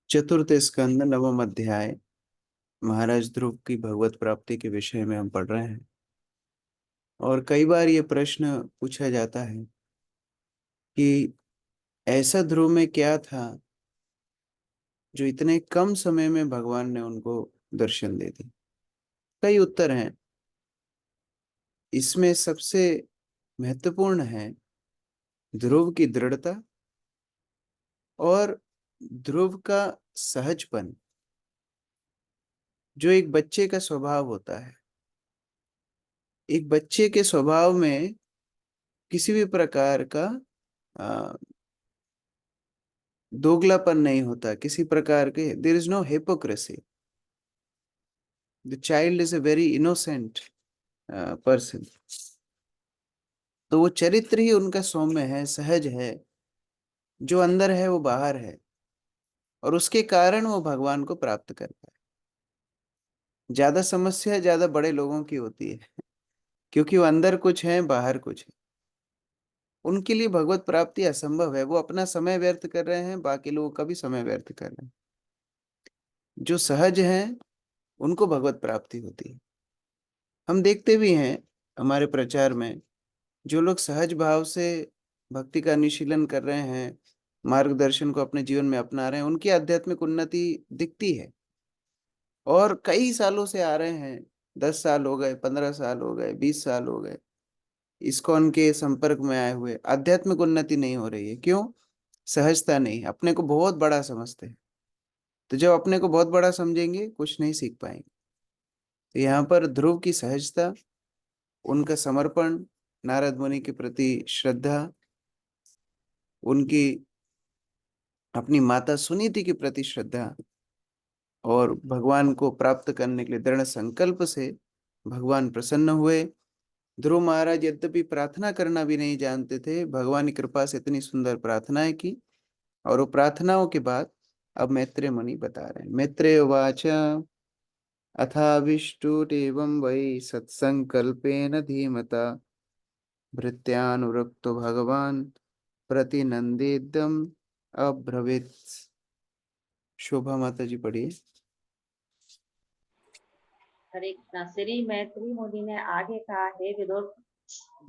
चतुर्थ स्कंद नवम अध्याय महाराज ध्रुव की भगवत प्राप्ति के विषय में हम पढ़ रहे हैं। और कई बार ये प्रश्न पूछा जाता है कि ऐसा ध्रुव में क्या था जो इतने कम समय में भगवान ने उनको दर्शन दे दिए। कई उत्तर हैं। इसमें सबसे महत्वपूर्ण है ध्रुव की दृढ़ता और ध्रुव का सहजपन, जो एक बच्चे का स्वभाव होता है। एक बच्चे के स्वभाव में किसी भी प्रकार का आ, दोगलापन नहीं होता, किसी प्रकार के there is no hypocrisy. The child is a very innocent person. तो वो चरित्र ही उनका सौम्य है, सहज है। जो अंदर है वो बाहर है, और उसके कारण वो भगवान को प्राप्त करता है। ज्यादा समस्या ज्यादा बड़े लोगों की होती है, क्योंकि वो अंदर कुछ है बाहर कुछ है। उनके लिए भगवत प्राप्ति असंभव है। वो अपना समय व्यर्थ कर रहे हैं, बाकी लोगों का भी समय व्यर्थ कर रहे हैं। जो सहज हैं उनको भगवत प्राप्ति होती है। हम देखते भी हैं हमारे प्रचार में, जो लोग सहज भाव से भक्ति का अनुशीलन कर रहे हैं, मार्गदर्शन को अपने जीवन में अपना रहे हैं, उनकी आध्यात्मिक उन्नति दिखती है। और कई सालों से आ रहे हैं, 10 साल हो गए, 15 साल हो गए, 20 साल हो गए, इस्कॉन के संपर्क में आए हुए, आध्यात्मिक उन्नति नहीं हो रही है। क्यों? सहजता नहीं, अपने को बहुत बड़ा समझते हैं। तो जब अपने को बहुत बड़ा समझेंगे कुछ नहीं सीख पाएंगे। तो यहाँ पर ध्रुव की सहजता, उनका समर्पण, नारद मुनि के प्रति श्रद्धा, उनकी अपनी माता सुनीति के प्रति श्रद्धा, और भगवान को प्राप्त करने के लिए दृढ़ संकल्प से भगवान प्रसन्न हुए। ध्रुव महाराज यद्यपि प्रार्थना करना भी नहीं जानते थे, भगवान की कृपा से इतनी सुंदर प्रार्थनाएं की। और वो प्रार्थनाओं के बाद अब मैत्रेय मुनि बता रहे हैं। मैत्रेय उवाच अथाविष्टुरेवं वै सत्संकल्पेन धीमता भृत्यानुरक्तो भगवान प्रतिनंदेदम अब्रवीत। शोभा माता जी पढ़िए। हरे कृष्णा। श्री मैत्री मुनि ने आगे कहा, हे विदुर,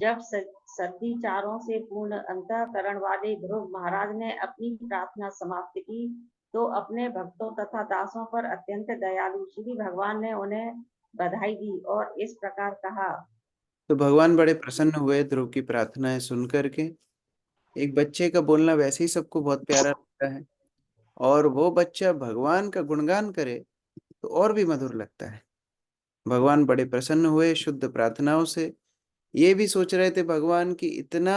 जब सद्विचारों से पूर्ण अंतःकरण वाले ध्रुव महाराज ने अपनी प्रार्थना समाप्त की, तो अपने भक्तों तथा दासों पर अत्यंत दयालु श्री भगवान ने उन्हें बधाई दी और इस प्रकार कहा। तो भगवान बड़े प्रसन्न हुए ध्रुव की प्रार्थनाएं सुन करके। एक बच्चे का बोलना वैसे ही सबको बहुत प्यारा लगता है, और वो बच्चा भगवान का गुणगान करे तो और भी मधुर लगता है। भगवान बड़े प्रसन्न हुए शुद्ध प्रार्थनाओं से। ये भी सोच रहे थे भगवान की इतना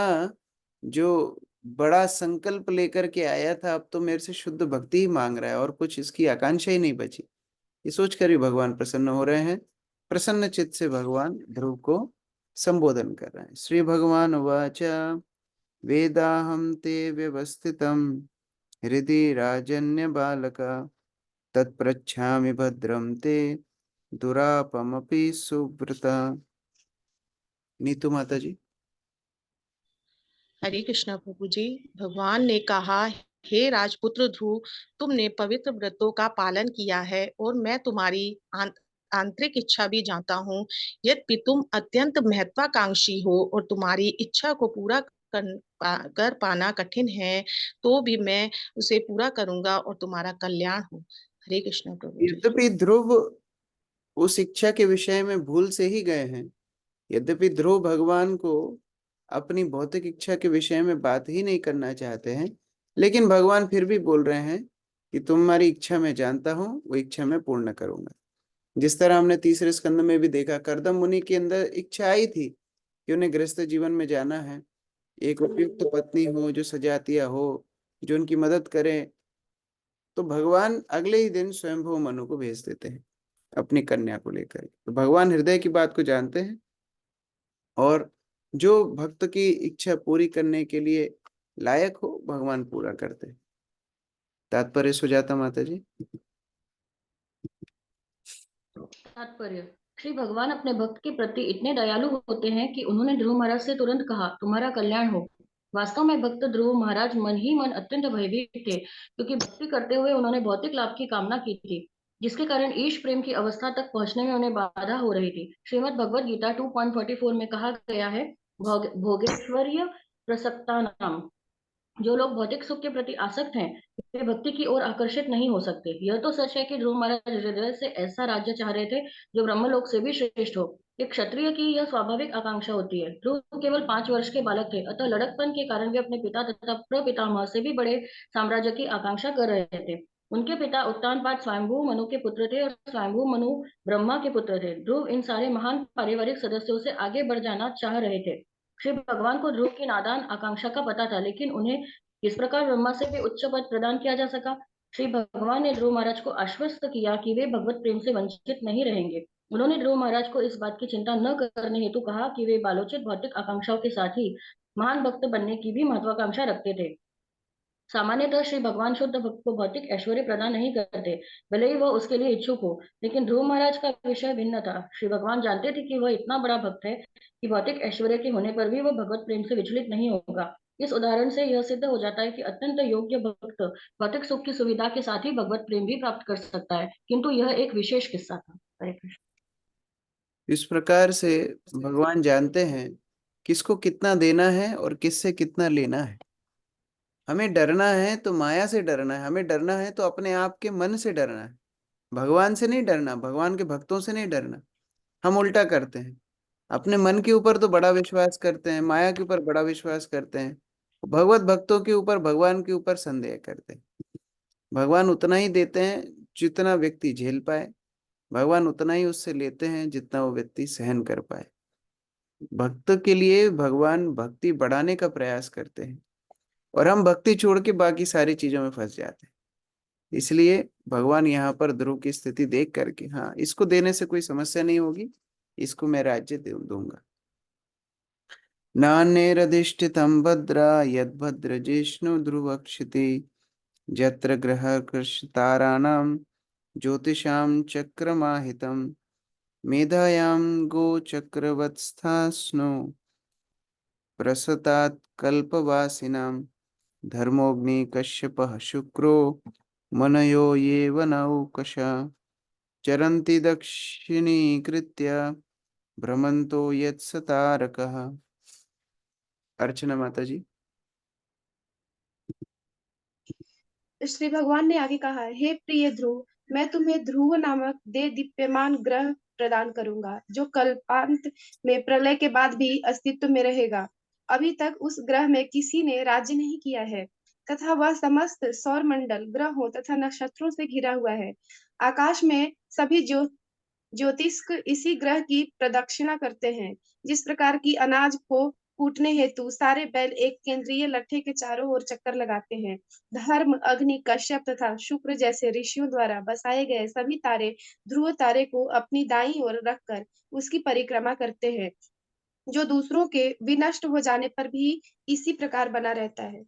जो बड़ा संकल्प लेकर के आया था, अब तो मेरे से शुद्ध भक्ति ही मांग रहा है और कुछ इसकी आकांक्षा ही नहीं बची। ये सोचकर ही भगवान प्रसन्न हो रहे हैं। प्रसन्न चित्त से भगवान ध्रुव को संबोधन कर रहे हैं। श्री भगवान उवाच वेदाहं ते व्यवस्थितं हृदि राजन्य बालका तत्प्रच्छामि भद्रं ते दुरापमपि सुव्रता। नीतू माता जी। हरे कृष्णा प्रभु जी। भगवान ने कहा, हे राजपुत्र ध्रुव, तुमने पवित्र व्रतों का पालन किया है और मैं तुम्हारी आंतरिक इच्छा भी जानता हूँ। यद्यपि तुम अत्यंत महत्वाकांक्षी हो और तुम्हारी इच्छा को पूरा कर पाना कठिन है, तो भी मैं उसे पूरा करूंगा और तुम्हारा कल्याण हो। हरे कृष्णा प्रभु जी। यद्यपि ध्रुव उस इच्छा के विषय में भूल से ही गए हैं, यद्यपि ध्रुव भगवान को अपनी भौतिक इच्छा के विषय में बात ही नहीं करना चाहते हैं, लेकिन भगवान फिर भी बोल रहे हैं कि तुम्हारी इच्छा मैं जानता हूँ, वो इच्छा मैं पूर्ण करूंगा। जिस तरह हमने तीसरे स्कंद में भी देखा, कर्दम मुनि के अंदर इच्छा आई थी कि उन्हें गृहस्थ जीवन में जाना है, एक उपयुक्त पत्नी हो जो सजातिया हो, जो उनकी मदद करे। तो भगवान अगले ही दिन स्वयंभू मनु को भेज देते हैं अपनी कन्या को लेकर। तो भगवान हृदय की बात को जानते हैं, और जो भक्त की इच्छा पूरी करने के लिए लायक हो भगवान पूरा करते हैं। तात्पर्य सुजाता माता जी। तात्पर्य, श्री भगवान अपने भक्त के प्रति इतने दयालु होते हैं कि उन्होंने ध्रुव महाराज से तुरंत कहा, तुम्हारा कल्याण हो। वास्तव में भक्त ध्रुव महाराज मन ही मन अत्यंत भयभीत थे, क्योंकि भक्ति करते हुए उन्होंने भौतिक लाभ की कामना की थी, जिसके कारण ईश प्रेम की अवस्था तक पहुंचने में उन्हें बाधा हो रही थी। श्रीमद् भगवद गीता 2.44 में कहा गया है, भोगेश्वर्य प्रसक्ता नाम, जो लोग भौतिक सुख के प्रति आसक्त हैं, वे भक्ति की ओर आकर्षित नहीं हो सकते। यह तो सच है कि ध्रुव महाराज हृदय से ऐसा राज्य चाह रहे थे जो ब्रह्मलोक से भी श्रेष्ठ हो। एक क्षत्रिय की यह स्वाभाविक आकांक्षा होती है। ध्रुव केवल 5 वर्ष के बालक थे, अतः लड़कपन के कारण वे अपने पिता तथा प्रपितामह से भी बड़े साम्राज्य की आकांक्षा कर रहे थे। उनके पिता उत्तानपाद स्वयंभू मनु के पुत्र थे और स्वयंभू मनु ब्रह्मा के पुत्र थे। ध्रुव इन सारे महान पारिवारिक सदस्यों से आगे बढ़ जाना चाह रहे थे। श्री भगवान को ध्रुव की नादान आकांक्षा का पता था, लेकिन उन्हें किस प्रकार ब्रह्मा से भी उच्च पद प्रदान किया जा सका। श्री भगवान ने ध्रुव महाराज को आश्वस्त किया कि वे भगवत प्रेम से वंचित नहीं रहेंगे। उन्होंने ध्रुव महाराज को इस बात की चिंता न करने हेतु कहा कि वे बालोचित भौतिक आकांक्षाओं के साथ ही महान भक्त बनने की भी महत्वाकांक्षा रखते थे। सामान्यतः श्री भगवान शुद्ध भक्त को भौतिक ऐश्वर्य प्रदान नहीं करते, भले ही वह उसके लिए इच्छुक हो, लेकिन ध्रुव महाराज का विषय भिन्न था। श्री भगवान जानते थे कि वह इतना बड़ा भक्त है कि भौतिक ऐश्वर्य के होने पर भी वह भगवत प्रेम से विचलित नहीं होगा। इस उदाहरण से यह सिद्ध हो जाता है कि अत्यंत योग्य भक्त भौतिक सुख की सुविधा के साथ ही भगवत प्रेम भी प्राप्त कर सकता है, किंतु यह एक विशेष किस्सा था। हरे कृष्ण। इस प्रकार से भगवान जानते हैं किसको कितना देना है और किससे कितना लेना है। हमें डरना है तो माया से डरना है, हमें डरना है तो अपने आप के मन से डरना है, भगवान से नहीं डरना, भगवान के भक्तों से नहीं डरना। हम उल्टा करते हैं, अपने मन के ऊपर तो बड़ा विश्वास करते हैं, माया के ऊपर बड़ा विश्वास करते हैं, भगवत भक्तों के ऊपर, भगवान के ऊपर संदेह करते हैं। भगवान उतना ही देते हैं जितना व्यक्ति झेल पाए, भगवान उतना ही उससे लेते हैं जितना वो व्यक्ति सहन कर पाए। भक्त के लिए भगवान भक्ति बढ़ाने का प्रयास करते हैं और हम भक्ति छोड़ के बाकी सारी चीजों में फंस जाते हैं। इसलिए भगवान यहाँ पर ध्रुव की स्थिति देख करके, हाँ इसको देने से कोई समस्या नहीं होगी, इसको मैं राज्य दूंगा। नान्यैरधिष्ठितं भद्रा यद्भद्र जिष्णु ध्रुवक्षिति यत्र ग्रह कृष्ताराणां ज्योतिषां चक्रमाहितं मेधायां गोचक्रवत्स्थास्नो प्रसतात् कल्पवासिनां धर्मोऽग्नि कश्यपः शुक्रो मनयो ये नौकशा चरन्ति दक्षिणीकृत्य भ्रमन्तो यत्सतारकः। अर्चना माता जी। श्री भगवान ने आगे कहा, हे प्रिय ध्रुव, मैं तुम्हें ध्रुव नामक दे दीप्यमान ग्रह प्रदान करूंगा, जो कल्पांत में प्रलय के बाद भी अस्तित्व में रहेगा। अभी तक उस ग्रह में किसी ने राज्य नहीं किया है, तथा वह समस्त सौर मंडल ग्रहों तथा नक्षत्रों से घिरा हुआ है। आकाश में सभी ज्योतिष्क इसी ग्रह की प्रदक्षिणा करते हैं। जिस प्रकार की अनाज को कूटने हेतु सारे बैल एक केंद्रीय लट्ठे के चारों ओर चक्कर लगाते हैं, धर्म, अग्नि, कश्यप तथा शुक्र जैसे ऋषियों द्वारा बसाए गए सभी तारे ध्रुव तारे को अपनी दाईं ओर रखकर उसकी परिक्रमा करते हैं, जो दूसरों के विनष्ट हो जाने पर भी इसी प्रकार बना रहता है।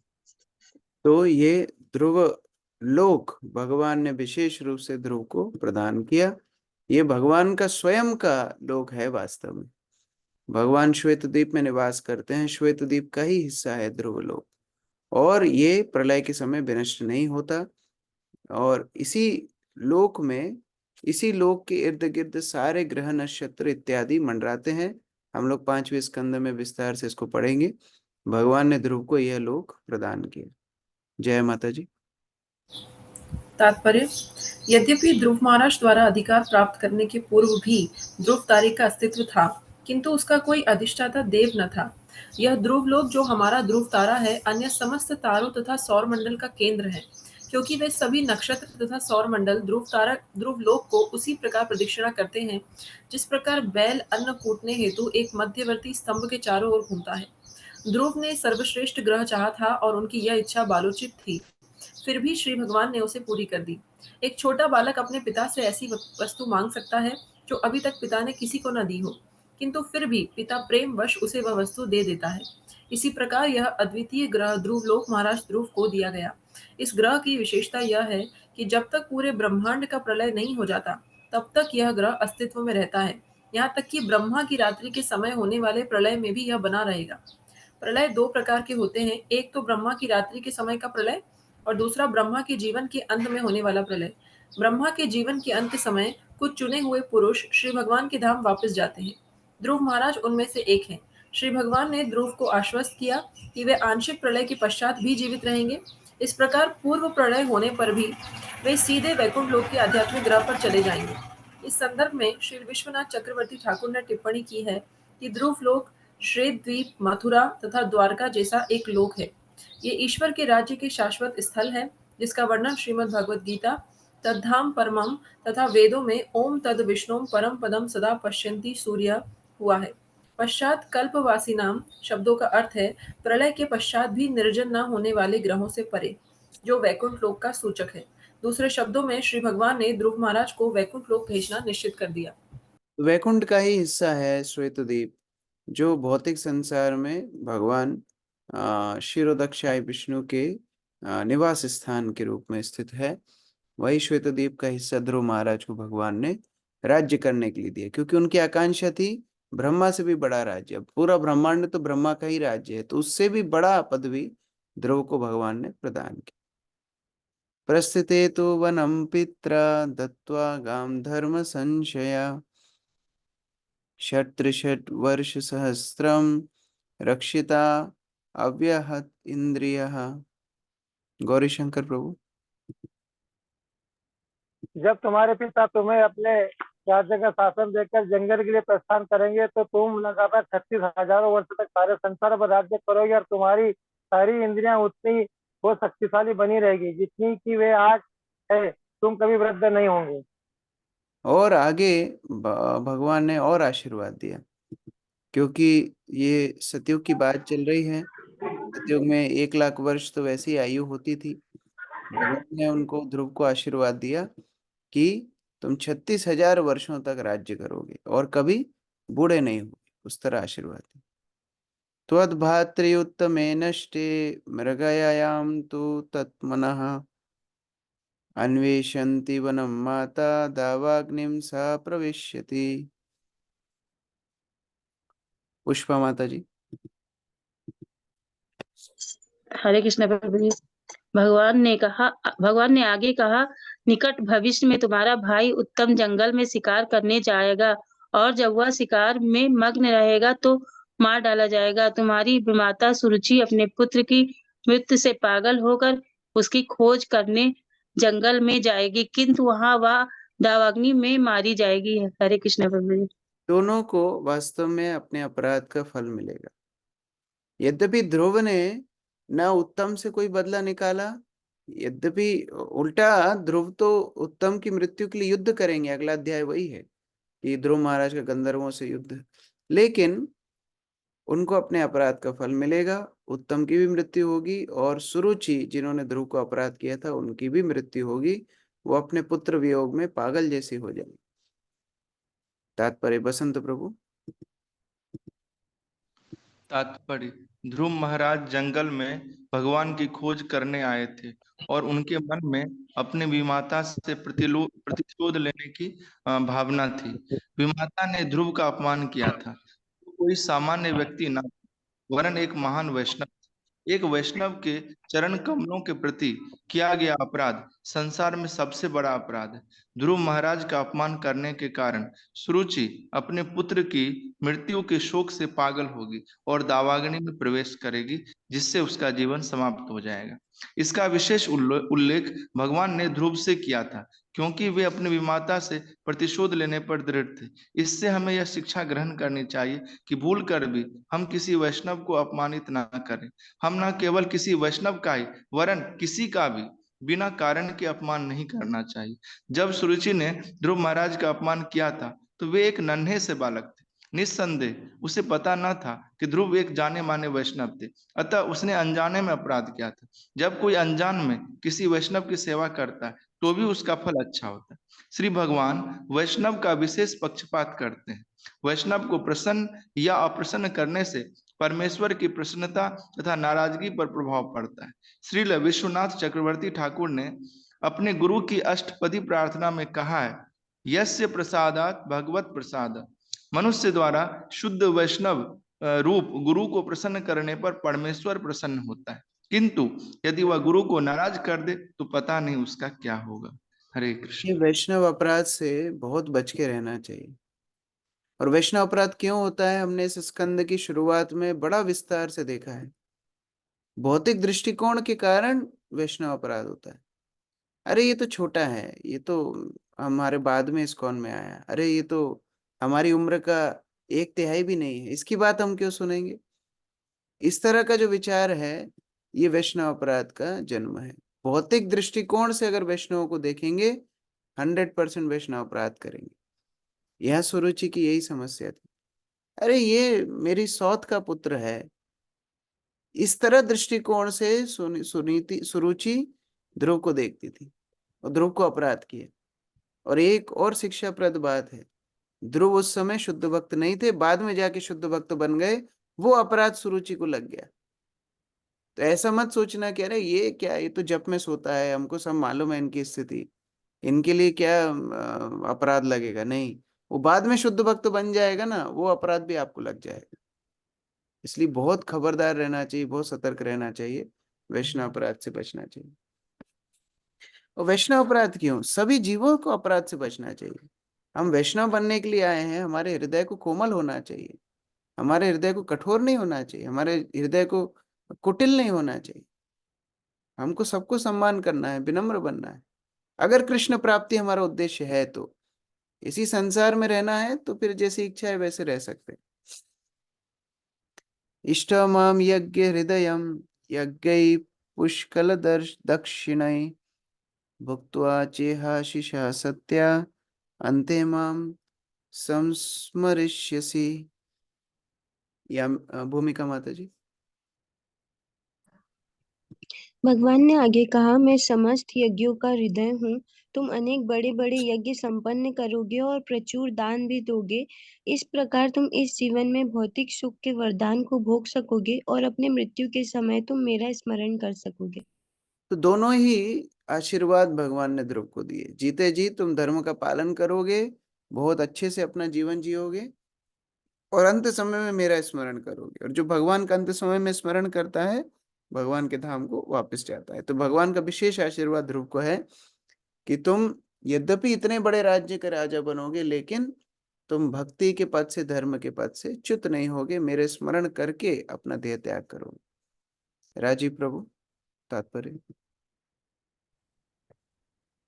तो ये ध्रुव लोक भगवान ने विशेष रूप से ध्रुव को प्रदान किया। ये भगवान का स्वयं का लोक है। वास्तव में भगवान श्वेतद्वीप में निवास करते हैं, श्वेतद्वीप का ही हिस्सा है ध्रुव लोक, और ये प्रलय के समय विनष्ट नहीं होता। और इसी लोक में, इसी लोक के इर्द गिर्द सारे ग्रह नक्षत्र इत्यादि मंडराते हैं। हम लोग 5वें स्कंद में विस्तार से इसको पढ़ेंगे। भगवान ने ध्रुव को यह लोक प्रदान किया। जय माता जी। तात्पर्य: यद्यपि ध्रुव महाराज द्वारा अधिकार प्राप्त करने के पूर्व भी ध्रुव तारे का अस्तित्व था, किंतु उसका कोई अधिष्ठाता देव न था। यह ध्रुव लोक जो हमारा ध्रुव तारा है, अन्य समस्त तारों तथा सौर मंडल का केंद्र है, क्योंकि वे सभी नक्षत्र तथा सौर मंडल ध्रुव लोक को उसी प्रकार प्रदक्षिणा करते हैं, जिस प्रकार बैल अन्न कूटने हेतु एक मध्यवर्ती स्तंभ के चारों ओर घूमता है। ध्रुव ने सर्वश्रेष्ठ ग्रह चाहा था और उनकी यह इच्छा बालोचित थी, फिर भी श्री भगवान ने उसे पूरी कर दी। एक छोटा बालक अपने पिता से ऐसी वस्तु मांग सकता है जो अभी तक पिता ने किसी को न दी हो, किंतु फिर भी पिता प्रेम वश उसे वह वस्तु दे देता है। इसी प्रकार यह अद्वितीय ग्रह ध्रुव लोक महाराज ध्रुव को दिया गया। इस ग्रह की विशेषता यह है कि जब तक पूरे ब्रह्मांड का प्रलय नहीं हो जाता, तब तक यह ग्रह अस्तित्व में रहता है। यहाँ तक कि ब्रह्मा की रात्रि के समय होने वाले प्रलय में भी यह बना रहेगा। प्रलय दो प्रकार के होते हैं, एक तो ब्रह्मा की रात्रि के समय का प्रलय और दूसरा ब्रह्मा के जीवन के अंत में होने वाला प्रलय। ब्रह्मा के जीवन के अंत समय कुछ चुने हुए पुरुष श्री भगवान के धाम वापस जाते हैं। ध्रुव महाराज उनमें से एक हैं। श्री भगवान ने ध्रुव को आश्वस्त किया कि वे आंशिक प्रलय के पश्चात भी जीवित रहेंगे। इस प्रकार पूर्व प्रलय होने पर भी वे सीधे वैकुंठ लोक के आध्यात्मिक ग्रह पर चले जाएंगे। इस संदर्भ में श्री विश्वनाथ चक्रवर्ती ठाकुर ने टिप्पणी की है कि ध्रुव लोक श्वेत द्वीप, मथुरा तथा द्वारका जैसा एक लोक है। ये ईश्वर के राज्य के शाश्वत स्थल है, जिसका वर्णन श्रीमद् भगवद गीता तद्धाम परमम तथा वेदों में ओम तद विष्णुम परम पदम सदा पश्यन्ति सूर्य हुआ है। पश्चात कल्पवासी नाम शब्दों का अर्थ है प्रलय के पश्चात भी निर्जन न होने वाले ग्रहों से परे, जो वैकुंठ लोक का सूचक है। दूसरे शब्दों में श्री भगवान ने ध्रुव महाराज को वैकुंठ लोक भेजना निश्चित कर दिया। वैकुंठ का ही हिस्सा है श्वेतद्वीप, जो भौतिक संसार में भगवान क्षीरोदक्षाय विष्णु के निवास स्थान के रूप में स्थित है। वही श्वेतद्वीप का हिस्सा ध्रुव महाराज को भगवान ने राज्य करने के लिए दिया, क्योंकि उनकी आकांक्षा थी ब्रह्मा से भी बड़ा राज्य। अब पूरा ब्रह्मांड तो ब्रह्मा का ही राज्य है, तो उससे भी बड़ा पदवी ध्रुव को भगवान ने प्रदान की। प्रस्थिते तो वनम पित्रा दत्वा गाम धर्म संशया 63 वर्ष सहस्त्रम रक्षिता अव्यहत इंद्रियः। गौरी शंकर प्रभु। जब तुम्हारे पिता तुम्हें अपने राज्य का शासन देकर जंगल के लिए प्रस्थान करेंगे तो तुम लगातार 36,000 वर्ष तक सारे संसार पर राज्य करोगे और तुम्हारी सारी इंद्रियां उतनी वो शक्तिशाली बनी रहेगी जितनी कि वे आज है। तुम कभी वृद्ध नहीं होंगे। और आगे भगवान ने और आशीर्वाद दिया, क्योंकि ये सतयुग की बात चल रही है। सतयुग में 1 लाख वर्ष तो वैसे ही आयु होती थी। भगवान ने उनको, ध्रुव को आशीर्वाद दिया कि तुम 36,000 वर्षों तक राज्य करोगे और कभी बूढ़े नहीं होगे, उस तरह आशीर्वाद दिया। त्वद्भातृयुत्तमे नष्टे मृगयायाम तु तत्मनः अन्वेषन्ति वनं माता दावाग्निं सा प्रविश्यति। पुष्पा माता जी। हरे कृष्ण प्रभु जी। भगवान ने आगे कहा, निकट भविष्य में तुम्हारा भाई उत्तम जंगल में शिकार करने जाएगा और जब वह शिकार में मग्न रहेगा तो मार डाला जाएगा। तुम्हारी माता सुरुचि अपने पुत्र की मृत्यु से पागल होकर उसकी खोज करने जंगल में जाएगी, किंतु वहां वह दावाग्नि में मारी जाएगी। हरे कृष्ण प्रभु जी। दोनों को वास्तव में अपने अपराध का फल मिलेगा। यद्यपि ध्रुव ने न उत्तम से कोई बदला निकाला, यद्यपि उल्टा ध्रुव तो उत्तम की मृत्यु के लिए युद्ध करेंगे। अगला अध्याय वही है कि ध्रुव महाराज का गंधर्वों से युद्ध, लेकिन उनको अपने अपराध का फल मिलेगा। उत्तम की भी मृत्यु होगी और सुरुचि, जिन्होंने ध्रुव को अपराध किया था, उनकी भी मृत्यु होगी। वो अपने पुत्र वियोग में पागल जैसी हो जाएगी। तात्पर्य बसंत प्रभु। तात्पर्य, ध्रुव महाराज जंगल में भगवान की खोज करने आए थे और उनके मन में अपने विमाता से प्रतिशोध लेने की भावना थी। विमाता ने ध्रुव का अपमान किया था। कोई सामान्य व्यक्ति न, वरन एक महान वैष्णव। एक वैष्णव के चरण कमलों के प्रति किया गया अपराध संसार में सबसे बड़ा अपराध है। ध्रुव महाराज का अपमान करने के कारण सुरुचि अपने पुत्र की मृत्यु के शोक से पागल होगी और दावाग्नि में प्रवेश करेगी, जिससे उसका जीवन समाप्त हो जाएगा। इसका विशेष उल्लेख भगवान ने ध्रुव से किया था, क्योंकि वे अपने विमाता से प्रतिशोध लेने पर दृढ़ थे। इससे हमें यह शिक्षा ग्रहण करनी चाहिए कि भूल कर भी हम किसी वैष्णव को अपमानित ना करें। हम न केवल किसी वैष्णव का ही, वरन किसी का भी बिना कारण के अपमान नहीं करना चाहिए। जब सुरुचि ने ध्रुव महाराज का अपमान किया था तो वे एक नन्हे से बालक थे। निस्संदेह उसे पता न था कि ध्रुव एक जाने माने वैष्णव थे, अतः उसने अनजाने में अपराध किया था। जब कोई अनजान में किसी वैष्णव की सेवा करता है तो भी उसका फल अच्छा होता है। श्री भगवान वैष्णव का विशेष पक्षपात करते हैं। वैष्णव को प्रसन्न या अप्रसन्न करने से परमेश्वर की प्रसन्नता तथा नाराजगी पर प्रभाव पड़ता है। श्रील विश्वनाथ चक्रवर्ती ठाकुर ने अपने गुरु की अष्टपदी प्रार्थना में कहा है, यस्य प्रसादात भगवत प्रसाद। मनुष्य द्वारा शुद्ध वैष्णव रूप गुरु को प्रसन्न करने पर परमेश्वर प्रसन्न होता है, किंतु यदि वह गुरु को नाराज कर दे तो पता नहीं उसका क्या होगा। हरे कृष्ण। ये वैष्णव अपराध से बहुत बच के रहना चाहिए। और वैष्णव अपराध क्यों होता है, हमने इस स्कंद की शुरुआत में बड़ा विस्तार से देखा है। भौतिक दृष्टिकोण के कारण वैष्णव अपराध होता है। अरे ये तो छोटा है, ये तो हमारे बाद में इस्कॉन में आया, अरे ये तो हमारी उम्र का 1/3 भी नहीं है, इसकी बात हम क्यों सुनेंगे। इस तरह का जो विचार है, ये वैष्णव अपराध का जन्म है। भौतिक दृष्टिकोण से अगर वैष्णवों को देखेंगे, 100% वैष्णव अपराध करेंगे। यह सुरुचि की यही समस्या थी। अरे ये मेरी सौत का पुत्र है, इस तरह दृष्टिकोण से सुनीति सुरुचि ध्रुव को देखती थी और ध्रुव को अपराध किया। और एक और शिक्षाप्रद बात है, ध्रुव उस समय शुद्ध भक्त नहीं थे, बाद में जाके शुद्ध भक्त बन गए, वो अपराध सुरुचि को लग गया। तो ऐसा मत सोचना कि अरे ये क्या, ये तो जप में सोता है, हमको सब मालूम है इनकी स्थिति, इनके लिए क्या अपराध लगेगा। नहीं, वो बाद में शुद्ध भक्त बन जाएगा ना, वो अपराध भी आपको लग जाएगा। इसलिए बहुत खबरदार रहना चाहिए, बहुत सतर्क रहना चाहिए, वैष्णव अपराध से बचना चाहिए। और वैष्णव अपराध क्यों, सभी जीवों को अपराध से बचना चाहिए। हम वैष्णव बनने के लिए आए हैं, हमारे हृदय को कोमल होना चाहिए, हमारे हृदय को कठोर नहीं होना चाहिए, हमारे हृदय को कुटिल नहीं होना चाहिए। हमको सबको सम्मान करना है, विनम्र बनना है। अगर कृष्ण प्राप्ति हमारा उद्देश्य है, तो इसी संसार में रहना है, तो फिर जैसी इच्छा है वैसे रह सकते हैं। इष्टमाम यज्ञ हृदयम यज्ञै पुष्कल दक्षिणै भुक्त्वा चेहाशिषा सत्या अन्ते माम संस्मरिष्यसि। या भूमिका माता जी। भगवान ने आगे कहा, मैं समस्त यज्ञों का हृदय हूँ। तुम अनेक बड़े बड़े यज्ञ संपन्न करोगे और प्रचुर दान भी दोगे। इस प्रकार तुम इस जीवन में भौतिक सुख के वरदान को भोग सकोगे और अपने मृत्यु के समय तुम मेरा स्मरण कर सकोगे। तो दोनों ही आशीर्वाद भगवान ने ध्रुव को दिए। जीते जी तुम धर्म का पालन करोगे, बहुत अच्छे से अपना जीवन जियोगे, और अंत समय में मेरा स्मरण करोगे। और जो भगवान का अंत समय में स्मरण करता है, भगवान के धाम को वापस जाता है। तो भगवान का विशेष आशीर्वाद ध्रुव को है कि तुम यद्यपि इतने बड़े राज्य के राजा बनोगे, लेकिन तुम भक्ति के पद से, धर्म के पद से च्युत नहीं होगे, मेरे स्मरण करके अपना देह त्याग करोगे। राजीव प्रभु, तात्पर्य।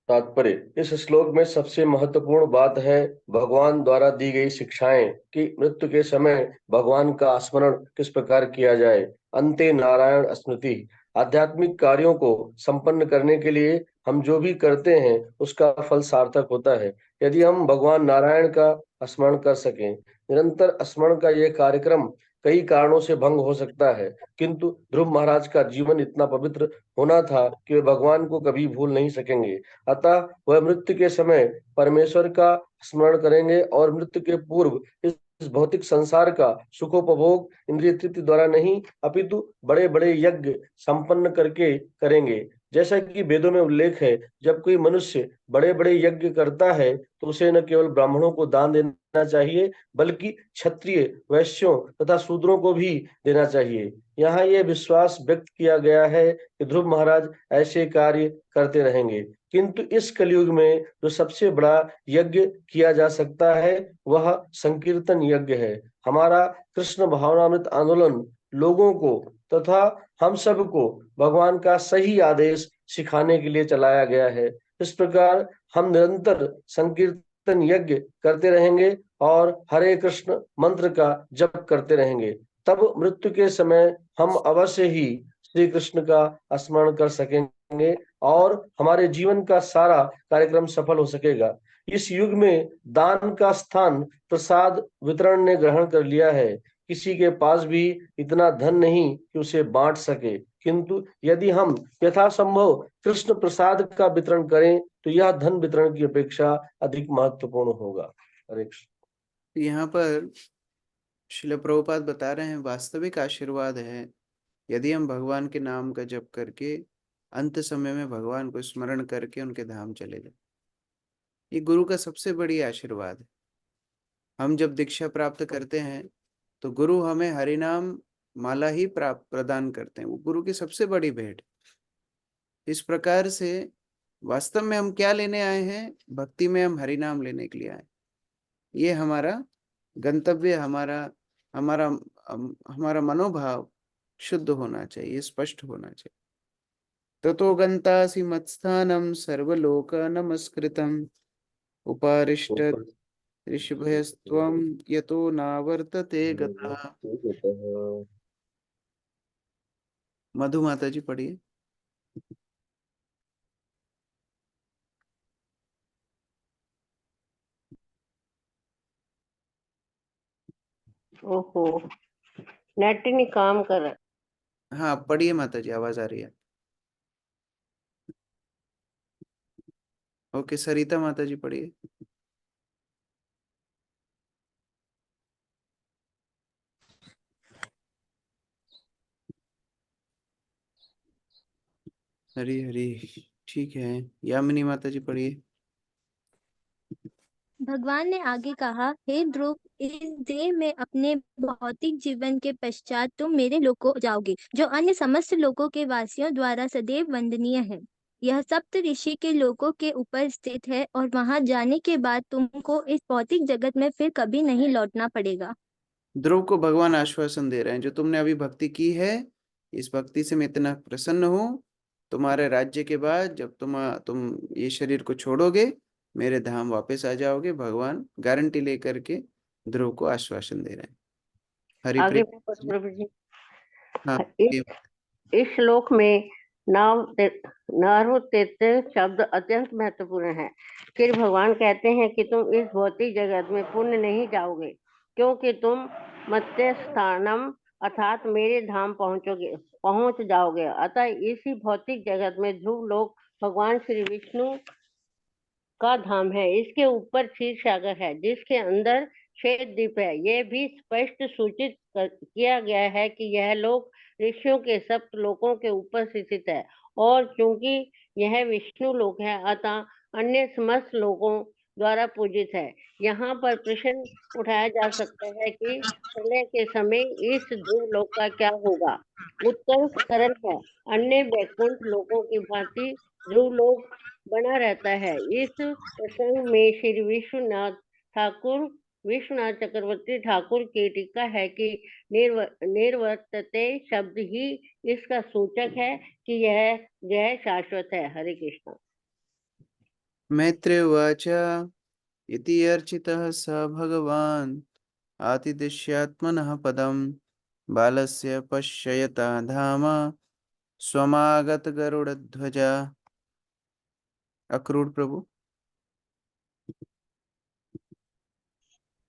तात्पर्य, इस श्लोक में सबसे महत्वपूर्ण बात है भगवान द्वारा दी गई शिक्षाएं कि मृत्यु के समय भगवान का स्मरण किस प्रकार किया जाए। अंते नारायण स्मृति। आध्यात्मिक कार्यों को संपन्न करने के लिए हम जो भी करते हैं उसका फल सार्थक होता है यदि हम भगवान नारायण का स्मरण कर सकें। निरंतर स्मरण का यह कार्यक्रम कई कारणों से भंग हो सकता है, किंतु ध्रुव महाराज का जीवन इतना पवित्र होना था कि वे भगवान को कभी भूल नहीं सकेंगे। अतः वह मृत्यु के समय परमेश्वर का स्मरण करेंगे और मृत्यु के पूर्व इस भौतिक संसार का सुखोपभोग इंद्रिय तृप्ति द्वारा नहीं अपितु बड़े बड़े यज्ञ संपन्न करके करेंगे। जैसा कि वेदों में उल्लेख है, जब कोई मनुष्य बड़े बड़े यज्ञ करता है तो उसे न केवल ब्राह्मणों को दान देना चाहिए, बल्कि क्षत्रिय, वैश्यों तथा शूद्रों को भी देना चाहिए। यहाँ यह विश्वास व्यक्त किया गया है कि ध्रुव महाराज ऐसे कार्य करते रहेंगे। किंतु इस कलयुग में जो सबसे बड़ा यज्ञ किया जा सकता है वह संकीर्तन यज्ञ है। हमारा कृष्ण भावनामृत आंदोलन लोगों को तथा हम सबको भगवान का सही आदेश सिखाने के लिए चलाया गया है। इस प्रकार हम निरंतर संकीर्तन यज्ञ करते रहेंगे और हरे कृष्ण मंत्र का जप करते रहेंगे। तब मृत्यु के समय हम अवश्य ही श्री कृष्ण का स्मरण कर सकेंगे और हमारे जीवन का सारा कार्यक्रम सफल हो सकेगा। इस युग में दान का स्थान प्रसाद वितरण ने ग्रहण कर लिया है। किसी के पास भी इतना धन नहीं कि उसे बांट सके, किंतु यदि हम यथासंभव कृष्ण प्रसाद का वितरण करें तो यह धन वितरण की अपेक्षा अधिक महत्वपूर्ण होगा। हरे कृष्ण। यहाँ पर श्रील प्रभुपाद बता रहे हैं, वास्तविक आशीर्वाद है यदि हम भगवान के नाम का जप करके अंत समय में भगवान को स्मरण करके उनके धाम चले जाए। ये गुरु का सबसे बड़ी आशीर्वाद है। हम जब दीक्षा प्राप्त करते हैं तो गुरु हमें हरिनाम माला ही प्रदान करते हैं, वो गुरु की सबसे बड़ी भेंट। इस प्रकार से वास्तव में हम क्या लेने आए हैं? भक्ति में हम हरिनाम लेने के लिए आए। ये हमारा गंतव्य, हमारा हमारा हमारा मनोभाव शुद्ध होना चाहिए, स्पष्ट होना चाहिए। ततो गन्तासि मत्स्थानं सर्वलोक नमस्कृतम् उपारिष्ट ऋषभयस्त्वं यतो नावर्तते गतः। मधु माता जी पढ़िए। ओहो, नेट ही नहीं काम कर रहा। हाँ पढ़िए माता जी, आवाज आ रही है। ओके, सरिता माता जी पढ़िए। हरी हरी, ठीक है। यामिनी माता जी पढ़िए। भगवान ने आगे कहा, हे ध्रुव, इस देह में अपने भौतिक जीवन के पश्चात तुम मेरे लोक को जाओगे, जो अन्य समस्त लोकों के वासियों द्वारा सदैव वंदनीय है। यह सप्त ऋषि के लोकों के ऊपर स्थित है और वहां जाने के बाद तुमको इस भौतिक जगत में फिर कभी नहीं लौटना पड़ेगा। ध्रुव को भगवान आश्वासन दे रहे हैं, जो तुमने अभी भक्ति की है, इस भक्ति से मैं इतना प्रसन्न हूँ। तुम्हारे राज्य के बाद जब तुम ये शरीर को छोड़ोगे, मेरे धाम वापस आ जाओगे। भगवान गारंटी लेकर के ध्रुव को आश्वासन दे रहे हैं। आगे हरिप्रिया जी। प्रभु जी, हाँ इस श्लोक में नारुतेत्य शब्द अत्यंत महत्वपूर्ण है। फिर भगवान कहते हैं कि तुम इस भौतिक जगत में पुण्य नहीं जाओगे, क्योंकि तुम मत्स्य स्थानम अर्थात मेरे धाम पहुंच जाओगे। अतः इसी भौतिक जगत में ध्रुव लोक भगवान श्री विष्णु का धाम है। इसके ऊपर क्षीर सागर है, जिसके अंदर श्वेत द्वीप है। यह भी स्पष्ट सूचित किया गया है कि यह लोक ऋषियों के सप्त लोकों के ऊपर स्थित है, और क्योंकि यह विष्णु लोक है, अतः अन्य समस्त लोगों द्वारा पूजित है। यहाँ पर प्रश्न उठाया जा सकता है कि प्रलय के समय इस ध्रुव लोक का क्या होगा। उत्तर सरल है, अन्य वैकुंठ लोकों की भांति ध्रुव लोक बना रहता है। इस प्रसंग में श्री विश्वनाथ चक्रवर्ती ठाकुर की टीका है कि निर्वर्तते शब्द ही इसका सूचक है कि यह शाश्वत है। हरे कृष्ण। मैत्रेय उवाच इति अर्चितः स भगवान् आतिदिश्यात्मनः पदम् बालस्य पश्यता धाम स्वमागत गरुड़ध्वजा। अक्रूर प्रभु।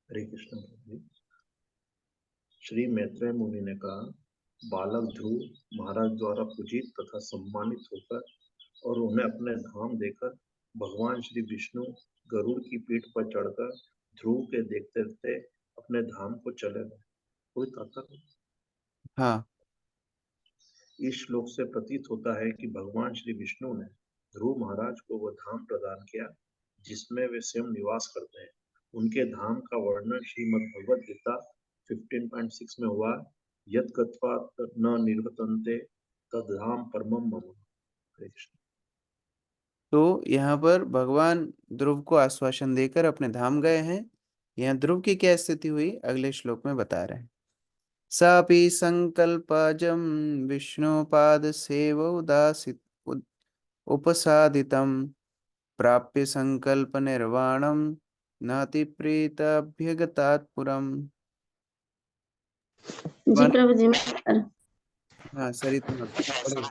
हरे कृष्ण प्रभु जी। श्री मैत्रेय मुनि ने कहा, बालक ध्रुव महाराज द्वारा पूजित तथा सम्मानित होकर और उन्हें अपने धाम देकर भगवान श्री विष्णु गरुड़ की पीठ पर चढ़कर ध्रुव के देखते देखते अपने धाम को चले गए। कोई तात्पर्य? हाँ, इस श्लोक से प्रतीत होता है कि भगवान श्री विष्णु ने ध्रुव महाराज को वह धाम प्रदान किया जिसमें वे स्वयं निवास करते हैं। उनके धाम का वर्णन श्रीमद् भगवद गीता 15.6 में हुआ, यत् गत्वा न निर्वर्तन्ते तद्धाम परमम मम। हरे कृष्ण। तो यहाँ पर भगवान ध्रुव को आश्वासन देकर अपने धाम गए हैं। यहाँ ध्रुव की क्या स्थिति हुई, अगले श्लोक में बता रहे हैं। सापि संकल्पजं विष्णुपाद सेव उदासित उपसादितं प्राप्य संकल्प निर्वाणम नाति प्रीताभ्यगतात् पुरम्। जी प्रभु जी। हाँ सरिता पढ़िए।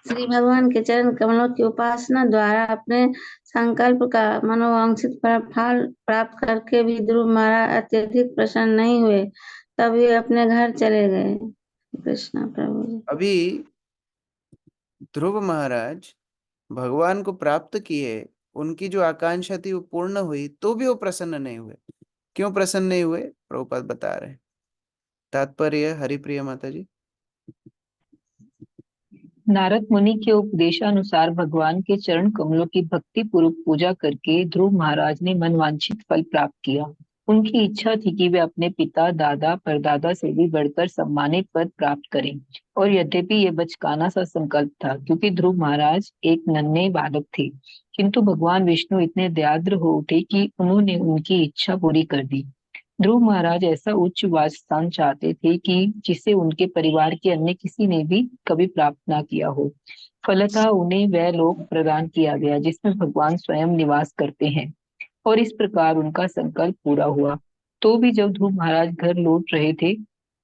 श्री भगवान के चरण कमलों की उपासना द्वारा अपने संकल्प का मनोवांछित फल प्राप्त करके भी ध्रुव महाराज अत्यधिक प्रसन्न नहीं हुए, तब वे अपने घर चले गए। कृष्णा प्रभु जी। अभी ध्रुव महाराज भगवान को प्राप्त किए, उनकी जो आकांक्षा थी वो पूर्ण हुई, तो भी वो प्रसन्न नहीं हुए। क्यों प्रसन्न नहीं हुए, प्रभुपाद बता रहे हैं। तात्पर्य, हरिप्रिया माता जी। नारद मुनि के उपदेशानुसार भगवान के चरण कमलों की भक्ति पूर्वक पूजा करके ध्रुव महाराज ने मनवांछित फल प्राप्त किया। उनकी इच्छा थी कि वे अपने पिता, दादा, परदादा से भी बढ़कर सम्मानित पद प्राप्त करें। और यद्यपि यह बचकाना सा संकल्प था, क्योंकि ध्रुव महाराज एक नन्हे बालक थे, किंतु भगवान विष्णु इतने दयाद्र हो उठे कि उन्होंने उनकी इच्छा पूरी कर दी। ध्रुव महाराज ऐसा उच्च वासस्थान चाहते थे कि जिसे उनके परिवार के अन्य किसी ने भी कभी प्राप्त ना किया हो। फलतः उन्हें वह लोक प्रदान किया गया जिसमें भगवान स्वयं निवास करते हैं, और इस प्रकार उनका संकल्प पूरा हुआ। तो भी जब ध्रुव महाराज घर लौट रहे थे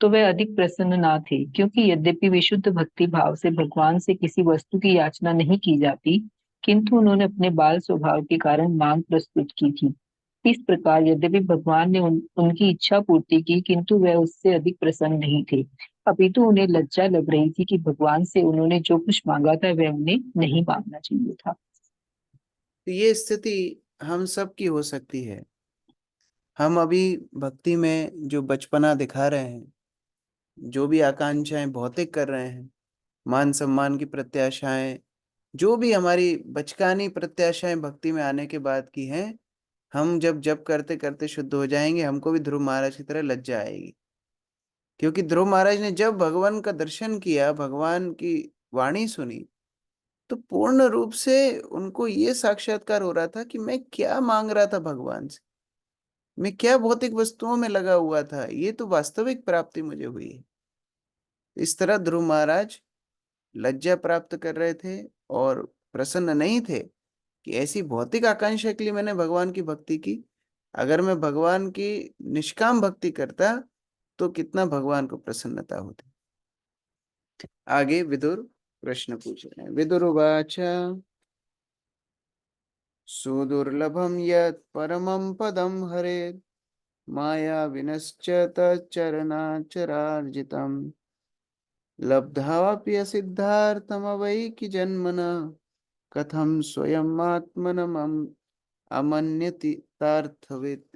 तो वह अधिक प्रसन्न ना थे, क्योंकि यद्यपि विशुद्ध भक्ति भाव से भगवान से किसी वस्तु की याचना नहीं की जाती, किंतु उन्होंने अपने बाल स्वभाव के कारण मांग प्रस्तुत की थी। इस प्रकार यद्यपि भगवान ने उनकी इच्छा पूर्ति की, किंतु वह उससे अधिक प्रसन्न नहीं थे। अपितु उन्हें लज्जा लग रही थी कि भगवान से उन्होंने जो कुछ मांगा था वह उन्हें नहीं मांगना चाहिए था। तो ये स्थिति हम सब की हो सकती है। हम अभी भक्ति में जो बचपना दिखा रहे हैं, जो भी आकांक्षाएं भौतिक कर रहे हैं, मान सम्मान की प्रत्याशाएं, जो भी हमारी बचकानी प्रत्याशाएं भक्ति में आने के बाद की हैं, हम जब जब करते करते शुद्ध हो जाएंगे, हमको भी ध्रुव महाराज की तरह लज्जा आएगी। क्योंकि ध्रुव महाराज ने जब भगवान का दर्शन किया, भगवान की वाणी सुनी, तो पूर्ण रूप से उनको ये साक्षात्कार हो रहा था कि मैं क्या मांग रहा था भगवान से, मैं क्या भौतिक वस्तुओं में लगा हुआ था, ये तो वास्तविक प्राप्ति मुझे हुई है। इस तरह ध्रुव महाराज लज्जा प्राप्त कर रहे थे और प्रसन्न नहीं थे कि ऐसी भौतिक आकांक्षा के लिए मैंने भगवान की भक्ति की। अगर मैं भगवान की निष्काम भक्ति करता तो कितना भगवान को प्रसन्नता होती। आगे विदुर प्रश्न पूछ रहे हैं। विदुरुवाच सुदुर्लभम यत् परमं पदम हरे माया विनश्च तच्चरणाचरार्जितम् लब्धावाप्य सिद्धार्थमवैकि जन्मना कथम स्वयं आत्मनम अमन्यति तार्थवेत्।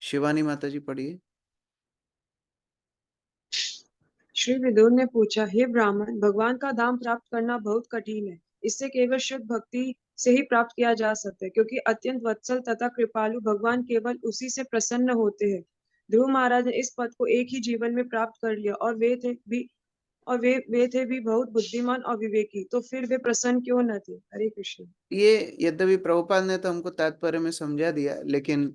शिवानी माता जी पढ़िए। श्री विदुर ने पूछा, हे ब्राह्मण, भगवान का धाम प्राप्त करना बहुत कठिन है। इससे केवल शुद्ध भक्ति से ही प्राप्त किया जा सकता है, क्योंकि अत्यंत वत्सल तथा कृपालु भगवान केवल उसी से प्रसन्न होते हैं। ध्रुव महाराज ने इस पद को एक ही जीवन में प्राप्त कर लिया, और वे थे भी बहुत बुद्धिमान और विवेकी, तो फिर वे प्रसन्न क्यों न थे? हरे कृष्ण। ये यद्यपि प्रभुपाद ने तो हमको तात्पर्य में समझा दिया, लेकिन